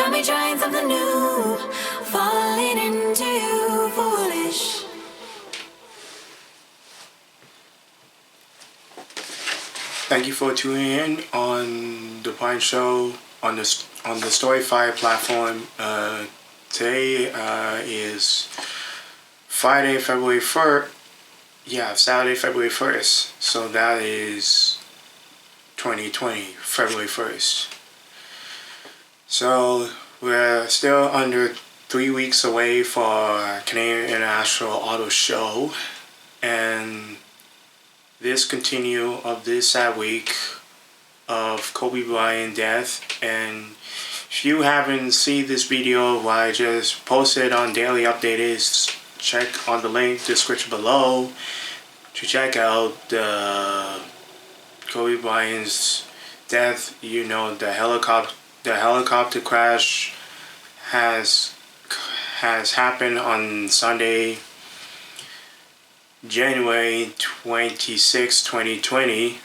Got me trying something new, falling into you, foolish. Thank you for tuning in on the Pine Show on the Storyfire platform. Today is Friday, February 1st. Yeah, Saturday, February 1st. So that is 2020, February 1st. So we're still under 3 weeks away for Canadian International Auto Show, and this continue of this sad week of Kobe Bryant death. And if you haven't seen this video, what I just posted on Daily Updates, check on the link description below to check out the Kobe Bryant's death. You know, the helicopter crash has happened on Sunday, January 26, 2020.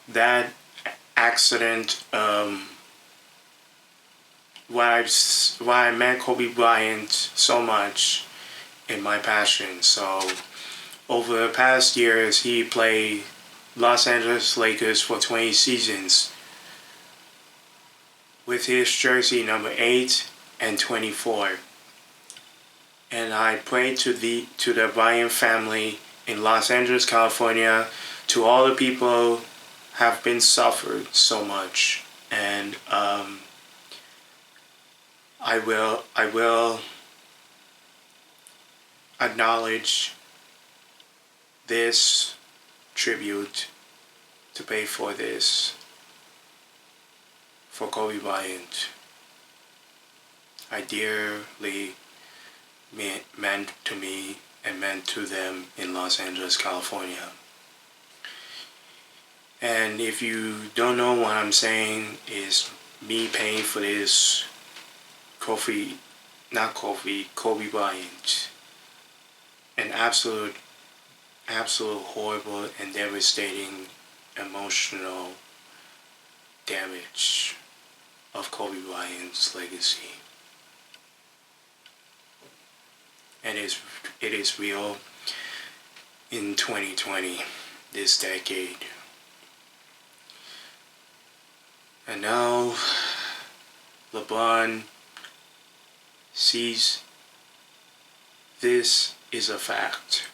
That accident, why I met Kobe Bryant so much in my passion. So over the past years, he played Los Angeles Lakers for 20 seasons with his jersey number 8 and 24. And I pray to the Bryant family in Los Angeles, California, to all the people have been suffered so much. And I will acknowledge this tribute to pay for this for Kobe Bryant. I dearly meant to me and meant to them in Los Angeles, California. And if you don't know what I'm saying, is me paying for this Kobe Bryant. An absolute horrible and devastating emotional damage of Kobe Bryant's legacy. And it is real in 2020, this decade. And now LeBron sees this is a fact.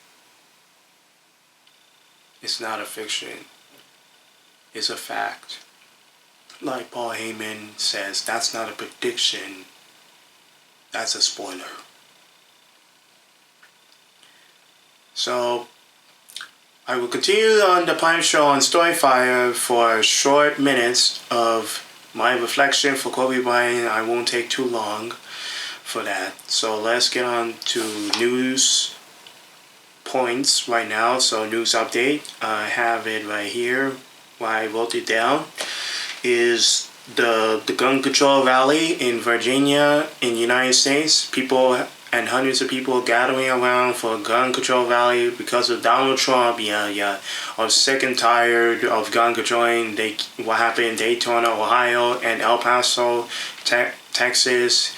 It's not a fiction. It's a fact. Like Paul Heyman says, that's not a prediction. That's a spoiler. So I will continue on the Prime Show on Storyfire for short minutes of my reflection for Kobe Bryant. I won't take too long for that. So let's get on to news points right now. So news update. I have it right here. Why I wrote it down is the gun control rally in Virginia in the United States. People and hundreds of people gathering around for a gun control rally because of Donald Trump. I'm sick and tired of gun controlling. What happened in Daytona, Ohio, and El Paso, Texas.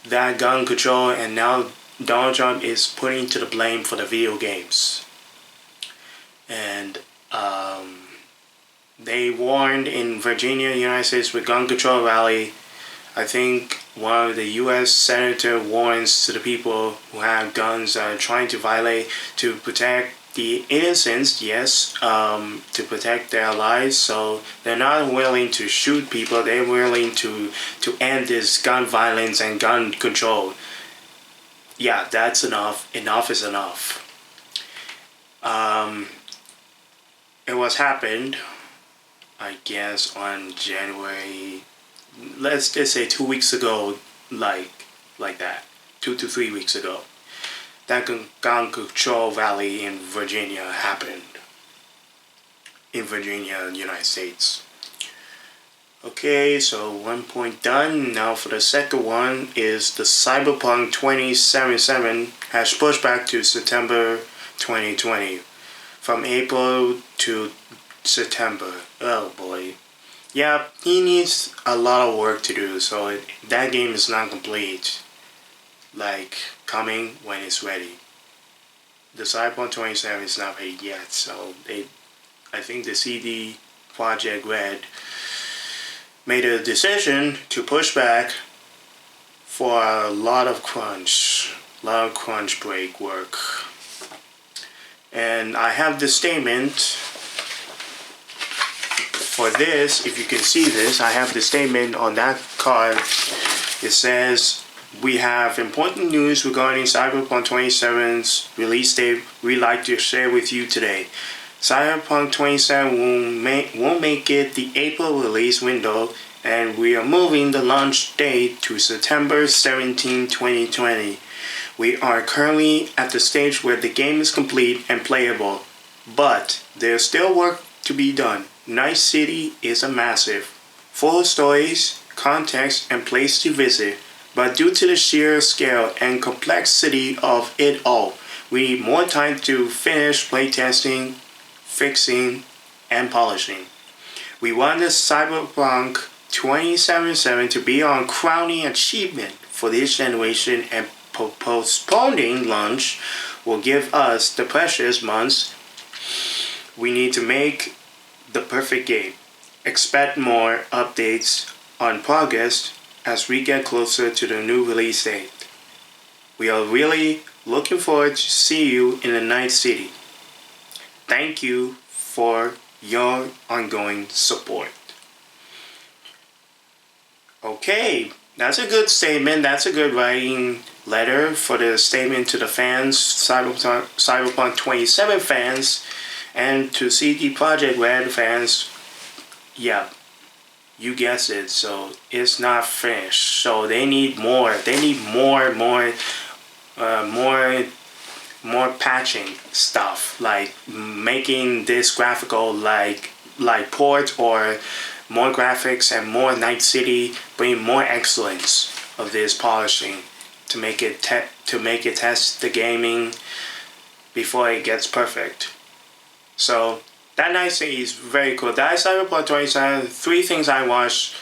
That gun control, and now Donald Trump is putting to the blame for the video games. And they warned in Virginia, United States, with gun control rally. I think one of the U.S. senator warns to the people who have guns trying to violate, to protect the innocents, yes, to protect their lives. So they're not willing to shoot people. They're willing to end this gun violence and gun control. Yeah, that's enough. Enough is enough. It was happened, I guess, on January, let's just say 2 weeks ago, like that, 2 to 3 weeks ago. That gun control rally in Virginia happened. In Virginia, United States. Okay, so 1 point done. Now for the second one is the Cyberpunk 2077 has pushed back to September 2020. From April to September. Oh boy. Yeah, he needs a lot of work to do, so that game is not complete. Like, coming when it's ready. The Cyberpunk 27 is not ready yet, so I think the CD Project Red made a decision to push back for a lot of crunch break work. And I have the statement for this. If you can see this, I have the statement on that card. It says, we have important news regarding Cyberpunk 27's release date we'd like to share with you today. Cyberpunk 27 won't make it the April release window, and we are moving the launch date to September 17, 2020. We are currently at the stage where the game is complete and playable, but there's still work to be done. Night City is a massive, full of stories, context, and place to visit, but due to the sheer scale and complexity of it all, we need more time to finish playtesting, fixing, and polishing. We want the Cyberpunk 2077 to be our crowning achievement for this generation, and postponing launch will give us the precious months we need to make the perfect game. Expect more updates on progress as we get closer to the new release date. We are really looking forward to see you in the Night City. Thank you for your ongoing support. Okay, that's a good statement. That's a good writing letter for the statement to the fans, Cyberpunk 27 fans, and to CD Projekt Red fans. Yeah, you guessed it. So it's not finished. So they need more. They need more patching stuff, like making this graphical like port, or more graphics and more Night City, bring more excellence of this polishing to make it test the gaming before it gets perfect. So that Night City is very cool. That is Cyberpunk 27. 3 things I watched: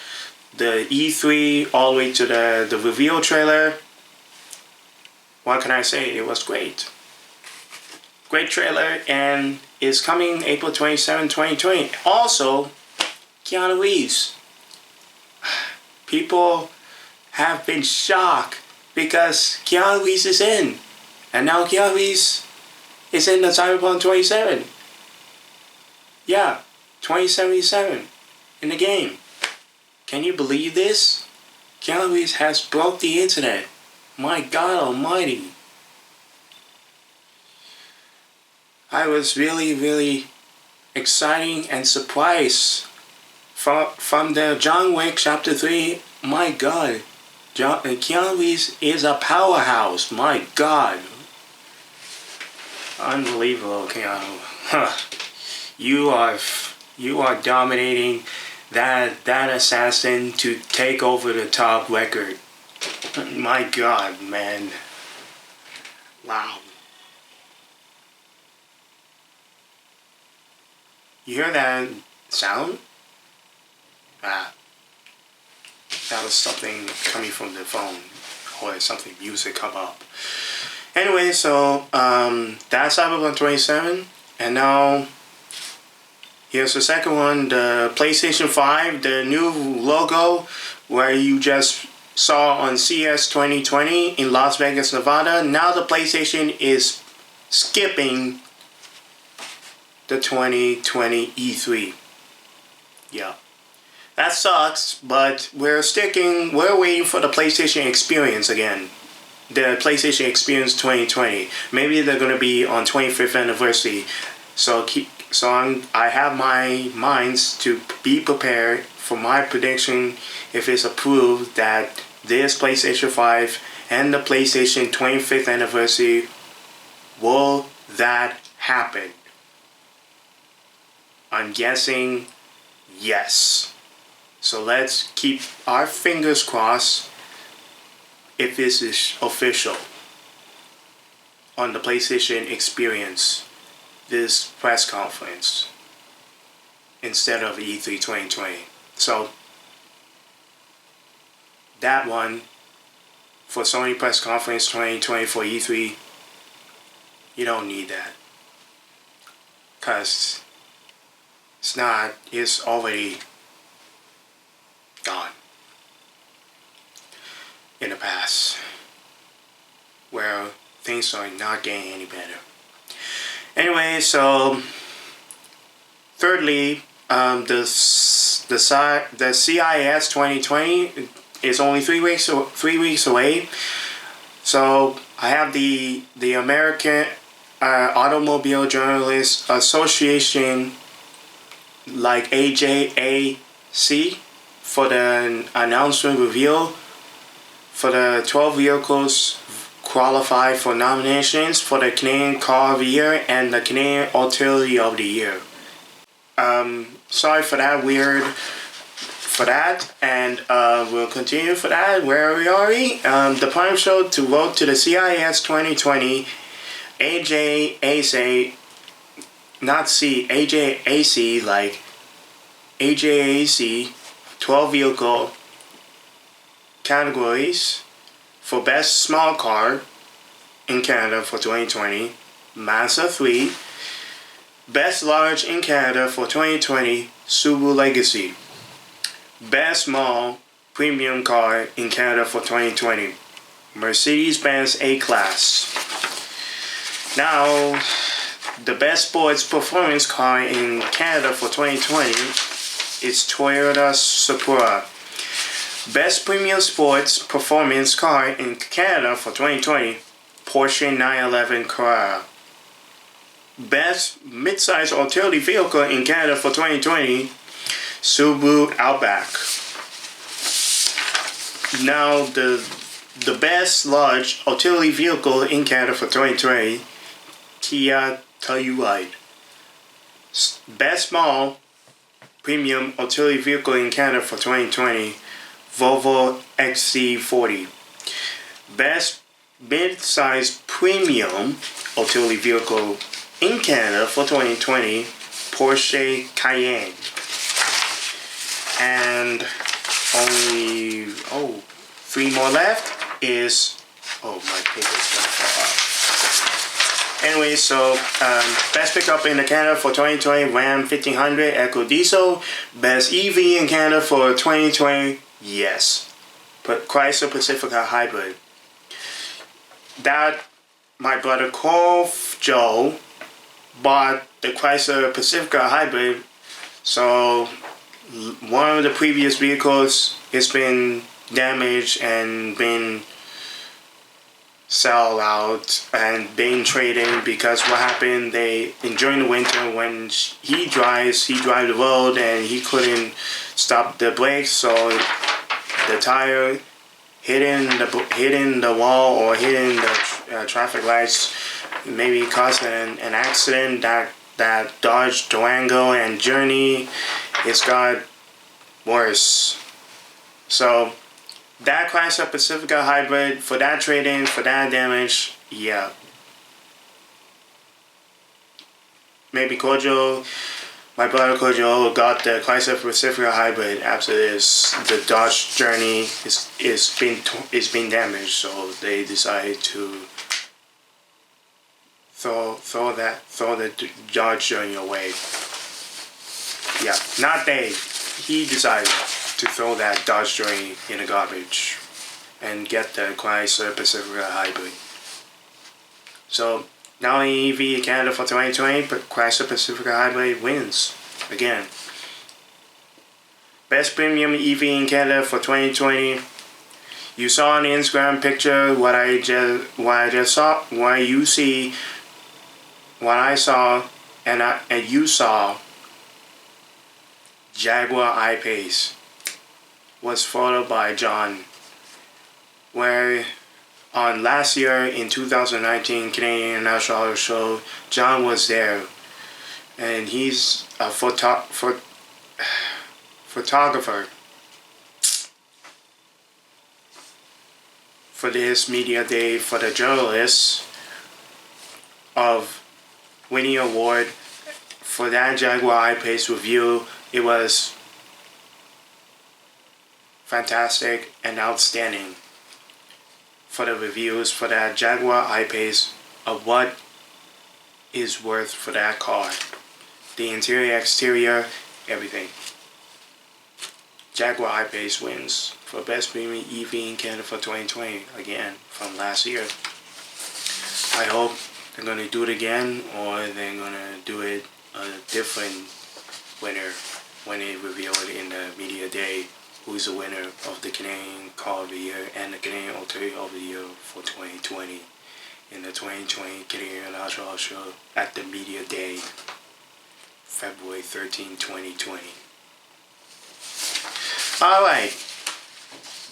the E3 all the way to the reveal trailer. What can I say? It was great. Great trailer, and it's coming April 27, 2020. Also, Keanu Reeves. People have been shocked because Keanu Reeves is in. And now Keanu Reeves is in the Cyberpunk 27. Yeah, 2077 in the game. Can you believe this? Keanu Reeves has broke the internet. My God almighty. I was really exciting and surprised from the John Wick Chapter 3. My God, Keanu Reeves is a powerhouse. My God. Unbelievable, Keanu. You are dominating that assassin to take over the top record. My God, man. Wow. You hear that sound? That was something coming from the phone, or something music come up. Anyway, so that's Cyberpunk 27, and now here's the second one, the PlayStation 5, the new logo where you just saw on CES 2020 in Las Vegas, Nevada. Now the PlayStation is skipping the 2020 E3. Yeah. That sucks, but we're waiting for the PlayStation Experience again. The PlayStation Experience 2020. Maybe they're going to be on 25th anniversary. So I have my minds to be prepared for my prediction, if it's approved, that this PlayStation 5 and the PlayStation 25th anniversary, will that happen? I'm guessing yes. So let's keep our fingers crossed if this is official on the PlayStation Experience, this press conference, instead of E3 2020. So that one for Sony Press Conference 2020 for E3, you don't need that. Because it's already gone in the past, where things are not getting any better. Anyway, so thirdly, the CIS 2020 is only 3 weeks away. So I have the American Automobile Journalists Association, like AJAC, for the announcement reveal for the 12 vehicles qualified for nominations for the Canadian Car of the Year and the Canadian Utility of the Year. Sorry for that and we'll continue for that. Where are we? The Prime Show to vote to the CIS 2020 AJAC, AJAC, like AJAC 12 vehicle categories for Best Small Car in Canada for 2020, Mazda 3. Best Large in Canada for 2020, Subaru Legacy. Best Small Premium Car in Canada for 2020, Mercedes-Benz A-Class. Now, the Best Sports Performance Car in Canada for 2020 is Toyota Supra. Best Premium Sports Performance Car in Canada for 2020, Porsche 911 Carrera. Best Midsize Utility Vehicle in Canada for 2020, Subaru Outback. Now, the Best Large Utility Vehicle in Canada for 2020, Kia Telluride. Best Small Premium Utility Vehicle in Canada for 2020, Volvo XC40. Best Mid-Size Premium Utility Vehicle in Canada for 2020, Porsche Cayenne. And only 3 more left is my paper's gonna fall out. Anyway, so best pickup in Canada for 2020, Ram 1500 Eco Diesel. Best EV in Canada for 2020, yes, but Chrysler Pacifica Hybrid. That my brother Joe bought the Chrysler Pacifica Hybrid, so one of the previous vehicles has been damaged and been sell out and been trading, because what happened, during the winter when he drives the road and he couldn't stop the brakes, so the tire hitting the wall or hitting the traffic lights maybe caused an accident. That Dodge Durango and Journey, it's got worse. So that Chrysler Pacifica Hybrid, for that trade-in, for that damage, yeah. Maybe Kojo, my brother Kojo, got the Chrysler Pacifica Hybrid after this. The Dodge Journey is been damaged, so they decided to throw the Dodge Journey away. Yeah, not they. He decided to throw that Dodge Journey in the garbage and get the Chrysler Pacifica Hybrid. So not only EV in Canada for 2020, but Chrysler Pacifica Hybrid wins again. Best Premium EV in Canada for 2020. You saw on the Instagram picture what I saw, what you see, what I saw, and you saw. Jaguar I-Pace was followed by John, where on last year in 2019 Canadian International Auto Show, John was there, and he's a photographer for this media day for the journalists of winning award for that Jaguar I-Pace review. It was fantastic, and outstanding for the reviews for that Jaguar I-Pace of what is worth for that car. The interior, exterior, everything. Jaguar I-Pace wins for Best Premium EV in Canada for 2020, again, from last year. I hope they're going to do it again, or they're going to do it a different winner when they reveal it in the media day. Who's the winner of the Canadian Car of the Year and the Canadian Automobile of the Year for 2020 in the 2020 Canadian Astros Show at the media day, February 13, 2020. Alright,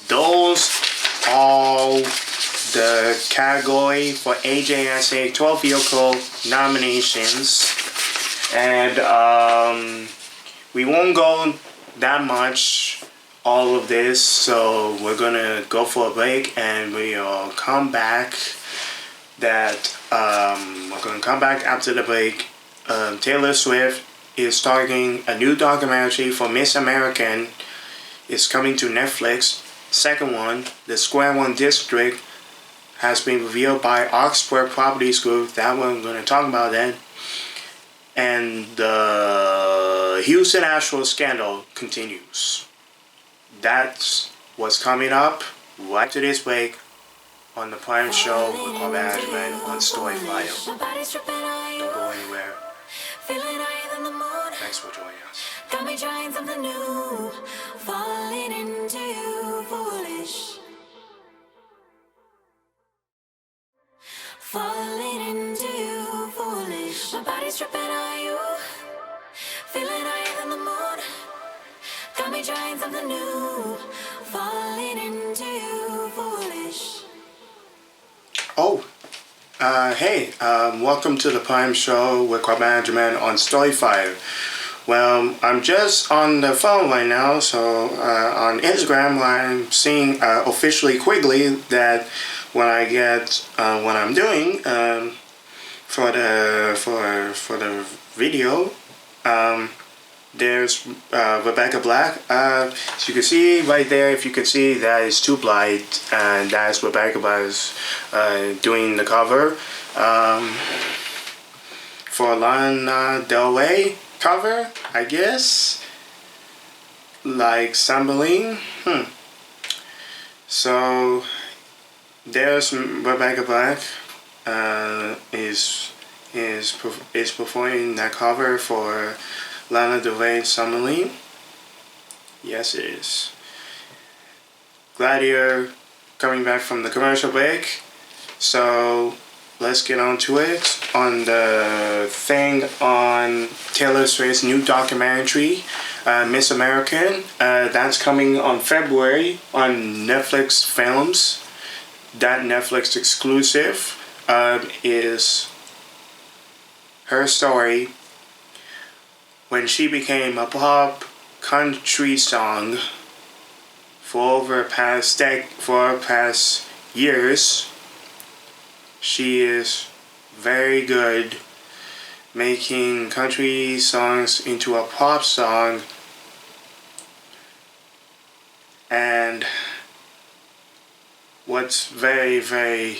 those are the category for AJSA 12 vehicle nominations, and we won't go that much all of this, so we're gonna go for a break and we'll come back. We're gonna come back after the break. Taylor Swift is starting a new documentary for Miss American. It's coming to Netflix. Second one, the Square One District, has been revealed by Oxford Properties Group. That one we're going to talk about then. And the Houston Astros scandal continues. That's what's coming up right after this break on the Prime Show with Kwabena Agyemang on Storyfire. Don't go anywhere. Thanks for joining us. Got me trying something new, falling into you, foolish. Falling into you, foolish. My body's tripping on you, feeling higher than the moon. Got me trying something new, falling into you, foolish. Hey, welcome to the Prime Show with Kwabena Agyemang on Storyfire. Well, I'm just on the phone right now, so on Instagram, I'm seeing officially quickly that when I get what I'm doing for the video, there's Rebecca Black. As you can see right there, if you can see, that is Too Blind, and that's Rebecca Black doing the cover for Lana Del Rey cover, I guess, like Sambeling. So there's Rebecca Black is performing that cover for Lana Del Rey Sambeling. Yes, it is. Gladiator coming back from the commercial break. So let's get on to it. On the thing on Taylor Swift's new documentary, Miss American, that's coming on February on Netflix Films. That Netflix exclusive is her story when she became a pop country song for past years. She is very good making country songs into a pop song, and what's very, very,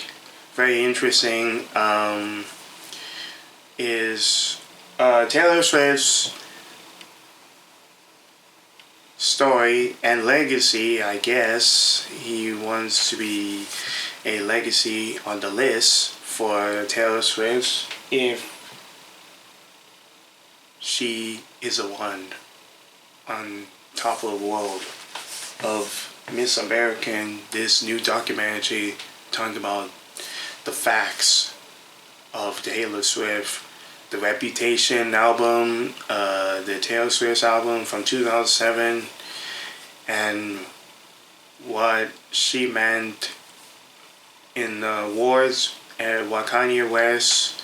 very interesting is Taylor Swift's story and legacy. I guess he wants to be a legacy on the list for Taylor Swift if she is the one on top of the world of Miss American. This new documentary talking about the facts of Taylor Swift, the Reputation album, the Taylor Swift album from 2007, and what she meant in the wars, and what Kanye West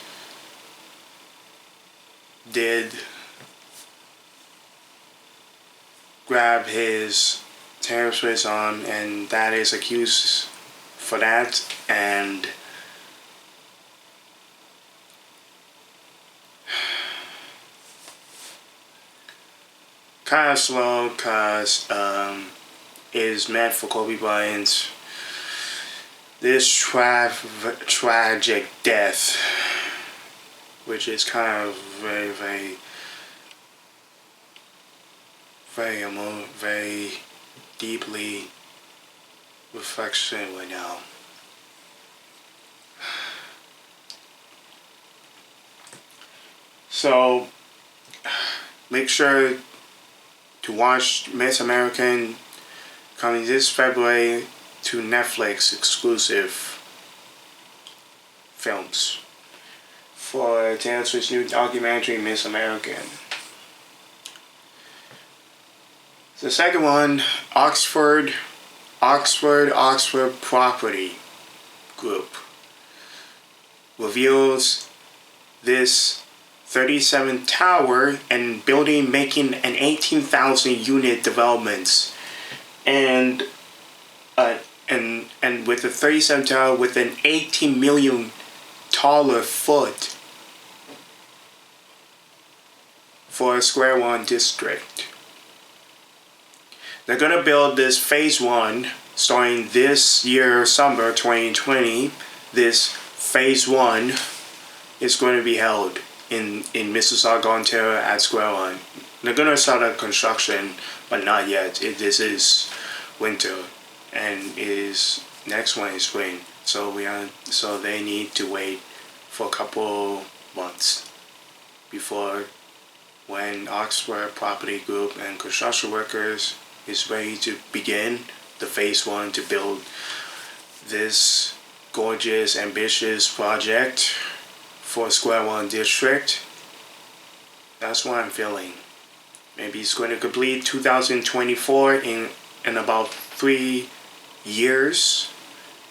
did grab his Taylor Swift's arm, and that is accused for that. And kind of slow, cause is meant for Kobe Bryant's this tragic death, which is kind of very deeply reflection right now. So make sure to watch Miss American coming this February to Netflix exclusive films for Taylor Swift's new documentary Miss American. The second one, Oxford Property Group reveals this 37 tower and building making an 18,000 unit developments, and with the 37 tower with an $18 million foot for a Square One district. They're gonna build this phase one starting this year, summer 2020. This phase one is going to be held in Mississauga, Ontario at Square One. They're gonna start a construction, but not yet. This is winter, and is next one is spring. So they need to wait for a couple months before when Oxford Property Group and construction workers is ready to begin the phase one to build this gorgeous, ambitious project for Square One district. That's what I'm feeling. Maybe it's going to complete 2024 in about 3 years.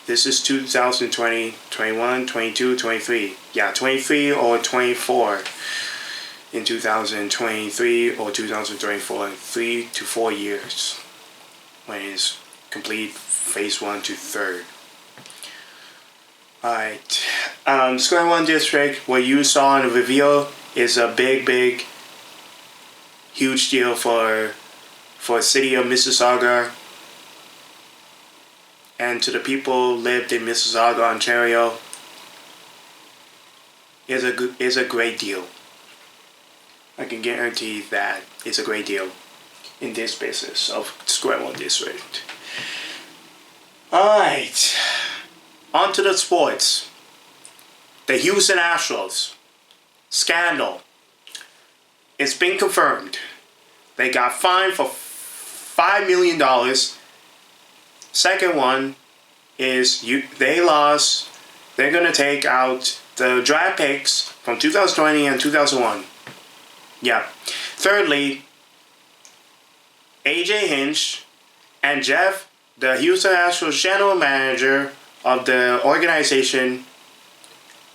This is 2020, 21, 22, 23. Yeah, 23 or 24 in 2023 or 2024. 3 to 4 years when it's complete phase one to third. Alright. Square One district, what you saw in the video, is a big, huge deal for the city of Mississauga and to the people who lived in Mississauga, Ontario. Is a great deal. I can guarantee that it's a great deal in this business of Square One district. Alright. On to the sports. The Houston Astros scandal. It's been confirmed. They got fined for $5 million. Second one is they lost. They're going to take out the draft picks from 2020 and 2001. Yeah. Thirdly, AJ Hinch and Jeff, the Houston Astros general manager of the organization,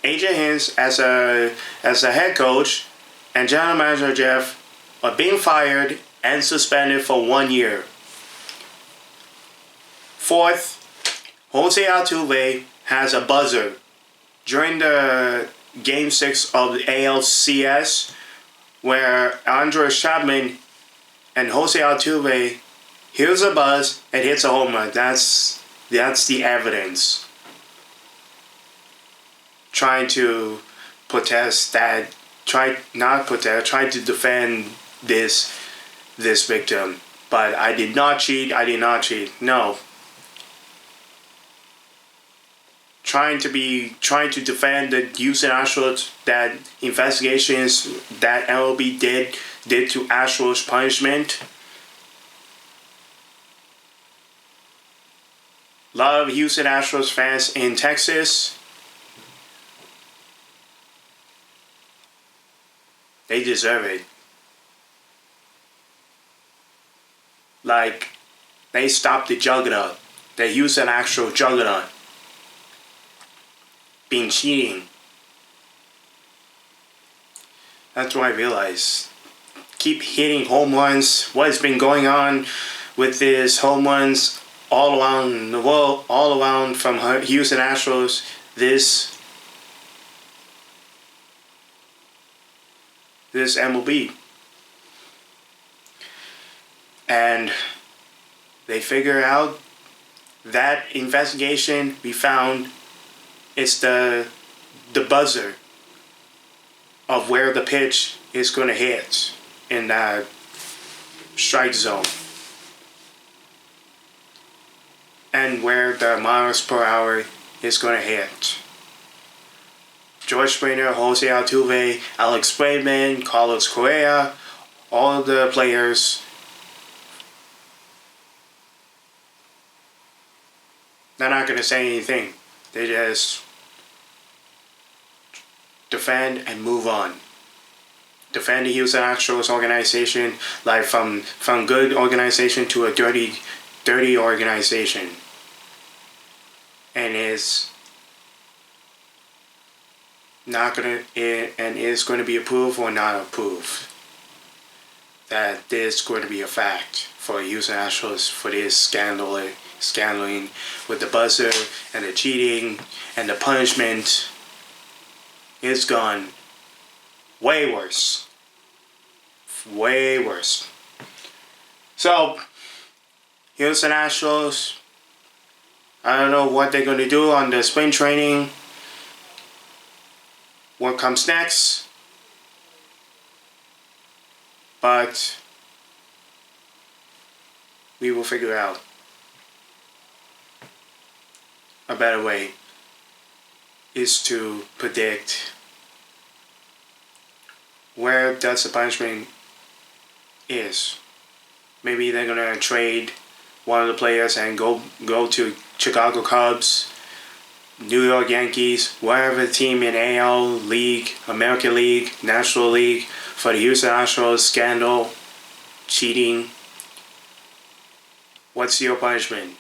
AJ Hinch as a head coach and general manager Jeff are being fired and suspended for 1 year. Fourth, Jose Altuve has a buzzer during the Game 6 of the ALCS where Andres Chapman and Jose Altuve hears a buzz and hits a home run. That's the evidence. Trying to protest that, try to defend this victim. But I did not cheat. No. Trying to defend the Houston Astros, that investigations that MLB did to Astros punishment. A lot of Houston Astros fans in Texas, they deserve it. Like, they stopped the juggernaut, the Houston Astros juggernaut, being cheating. That's what I realized. Keep hitting home runs. What has been going on with these home runs all around the world, all around from Houston Astros, this MLB. And they figure out that investigation we found is the buzzer of where the pitch is going to hit in that strike zone and where the miles per hour is going to hit. George Springer, Jose Altuve, Alex Bregman, Carlos Correa, all of the players, they're not going to say anything. They just defend and move on. Defend the Houston Astros organization, like from good organization to a dirty organization. And is not gonna and is going to be approved or not approved. That this is going to be a fact for Houston Astros for this scandaling with the buzzer and the cheating and the punishment is gone way worse. Way worse. So, Houston Astros, I don't know what they're going to do on the spring training. What comes next? But we will figure out a better way is to predict where does the punishment is. Maybe they're gonna trade one of the players and go to Chicago Cubs, New York Yankees, whatever team in AL League, American League, National League for the Houston Astros scandal, cheating. What's your punishment?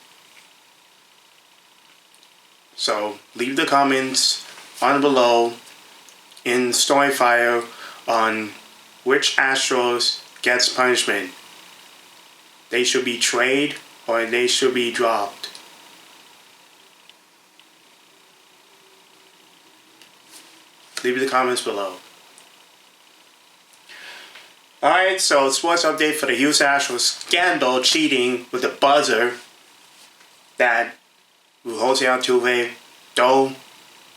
So leave the comments on below in Storyfire on which Astros gets punishment. They should be traded or they should be dropped. Leave the comments below. Alright, so sports update for the Houston Astros scandal cheating with the buzzer that Jose Altuve, don't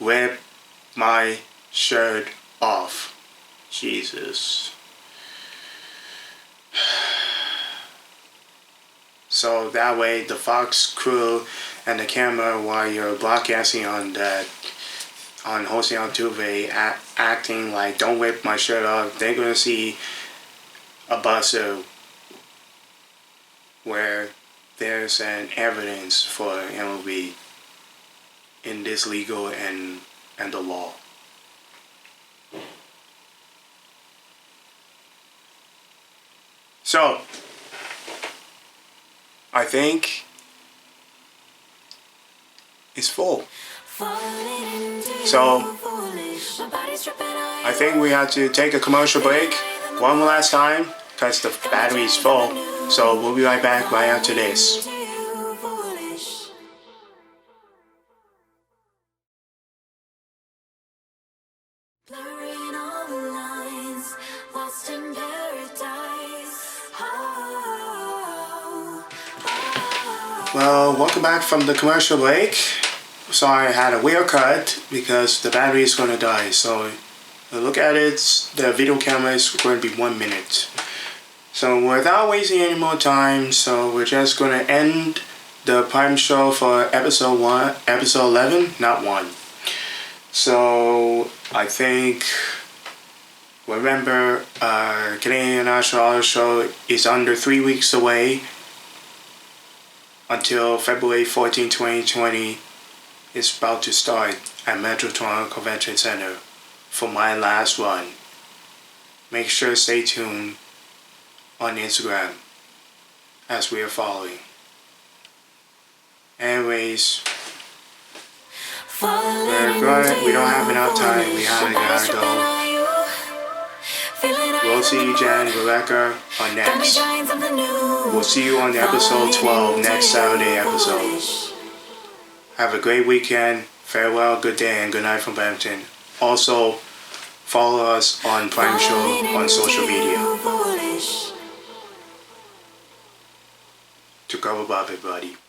rip my shirt off. Jesus. So that way the Fox crew and the camera while you're broadcasting on that on Jose Altuve acting like don't rip my shirt off, they're gonna see a buzzer where there's an evidence for MLB in this legal and the law. So I think it's full. So I think we have to take a commercial break one last time because the battery is full. So we'll be right back right after this. Blurring all the lines, lost in paradise. Well, welcome back from the commercial break. Sorry, I had a weird cut because the battery is going to die. So look at it, the video camera is going to be 1 minute. So without wasting any more time, so we're just going to end the Prime Show for episode 11, not 1. So I think, remember, Canadian National Auto Show is under 3 weeks away until February 14, 2020 is about to start at Metro Toronto Convention Center for my last run. Make sure to stay tuned on Instagram as we are following. Anyways, we don't have enough time. We gotta go. We'll see you, Jen, Rebecca, on next. We'll see you on episode 12, next Saturday episode. Have a great weekend. Farewell, good day, and good night from Brampton. Also, follow us on Prime Show on social media. to cover up everybody.